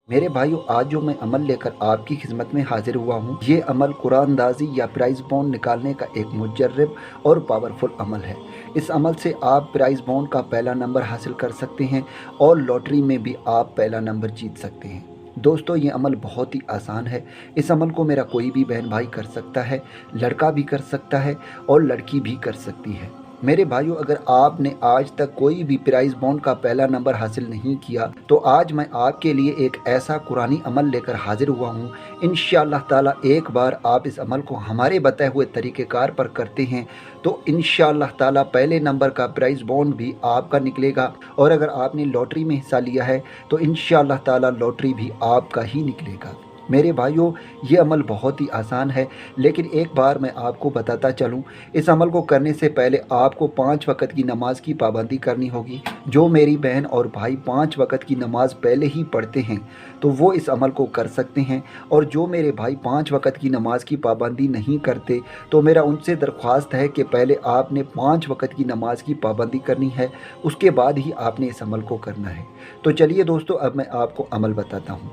मेरे भाइयों, आज जो मैं अमल लेकर आपकी खिदमत में हाजिर हुआ हूँ, ये अमल कुरानदाजी या प्राइज़ बॉन्ड निकालने का एक मुजर्रब और पावरफुल अमल है। इस अमल से आप प्राइज़ बॉन्ड का पहला नंबर हासिल कर सकते हैं और लॉटरी में भी आप पहला नंबर जीत सकते हैं। दोस्तों, ये अमल बहुत ही आसान है। इस अमल को मेरा कोई भी बहन भाई कर सकता है, लड़का भी कर सकता है और लड़की भी कर सकती है। मेरे भाइयों, अगर आपने आज तक कोई भी प्राइज़ बॉन्ड का पहला नंबर हासिल नहीं किया, तो आज मैं आपके लिए एक ऐसा कुरानी अमल लेकर हाजिर हुआ हूँ। इंशाअल्लाह ताला एक बार आप इस अमल को हमारे बताए हुए तरीक़ेकार पर करते हैं तो इंशाअल्लाह ताला पहले नंबर का प्राइज़ बॉन्ड भी आपका निकलेगा, और अगर आपने लॉटरी में हिस्सा लिया है तो इंशाअल्लाह ताला लॉटरी भी आपका ही निकलेगा। मेरे भाइयों, ये अमल बहुत ही आसान है, लेकिन एक बार मैं आपको बताता चलूँ, इस अमल को करने से पहले आपको 5 वक़्त की नमाज़ की पाबंदी करनी होगी। जो मेरी बहन और भाई 5 वक़्त की नमाज़ पहले ही पढ़ते हैं तो वो इस अमल को कर सकते हैं, और जो मेरे भाई 5 वक़्त की नमाज़ की पाबंदी नहीं करते तो मेरा उनसे दरख्वास्त है कि पहले आपने 5 वक़्त की नमाज़ की पाबंदी करनी है, उसके बाद ही आपने इस अमल को करना है। तो चलिए दोस्तों, अब मैं आपको अमल बताता हूँ।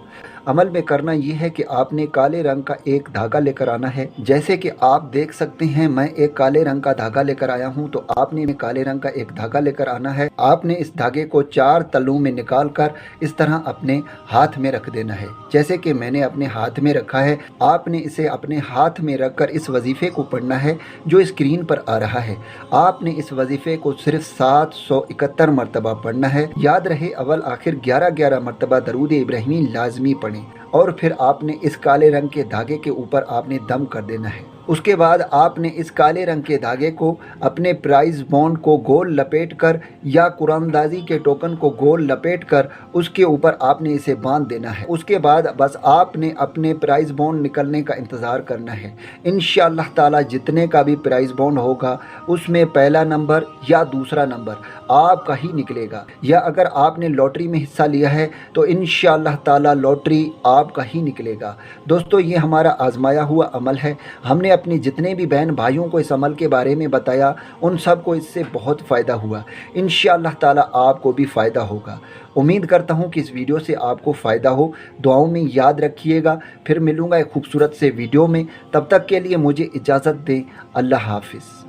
अमल में करना ये है कि आपने काले रंग का एक धागा लेकर आना है। जैसे कि आप देख सकते हैं, मैं एक काले रंग का धागा लेकर आया हूँ, तो आपने काले रंग का एक धागा लेकर आना है। आपने इस धागे को 4 तलों में निकाल कर इस तरह अपने हाथ में रख देना है, जैसे कि मैंने अपने हाथ में रखा है। आपने इसे अपने हाथ में रखकर इस वजीफ़े को पढ़ना है जो स्क्रीन पर आ रहा है। आपने इस वजीफ़े को सिर्फ 771 मरतबा पढ़ना है। याद रहे, अव्वल आखिर 11-11 मरतबा दरूद इब्राहिमी लाजमी पढ़ें, और फिर आपने इस काले रंग के धागे के ऊपर आपने दम कर देना है। उसके बाद आपने इस काले रंग के धागे को अपने प्राइज़ बॉन्ड को गोल लपेट कर या कुरानदाजी के टोकन को गोल लपेट कर उसके ऊपर आपने इसे बांध देना है। उसके बाद बस आपने अपने प्राइज़ बॉन्ड निकलने का इंतज़ार करना है। इंशाअल्लाह ताला जितने का भी प्राइज़ बॉन्ड होगा उसमें पहला नंबर या दूसरा नंबर आपका ही निकलेगा, या अगर आपने लॉटरी में हिस्सा लिया है तो इंशाअल्लाह ताला लॉटरी आपका ही निकलेगा। दोस्तों, ये हमारा आजमाया हुआ अमल है। हमने अपने जितने भी बहन भाइयों को इस अमल के बारे में बताया, उन सब को इससे बहुत फ़ायदा हुआ। इंशाअल्लाह ताला आपको भी फ़ायदा होगा। उम्मीद करता हूँ कि इस वीडियो से आपको फ़ायदा हो। दुआओं में याद रखिएगा। फिर मिलूँगा एक खूबसूरत से वीडियो में। तब तक के लिए मुझे इजाज़त दें। अल्लाह हाफ़िज़।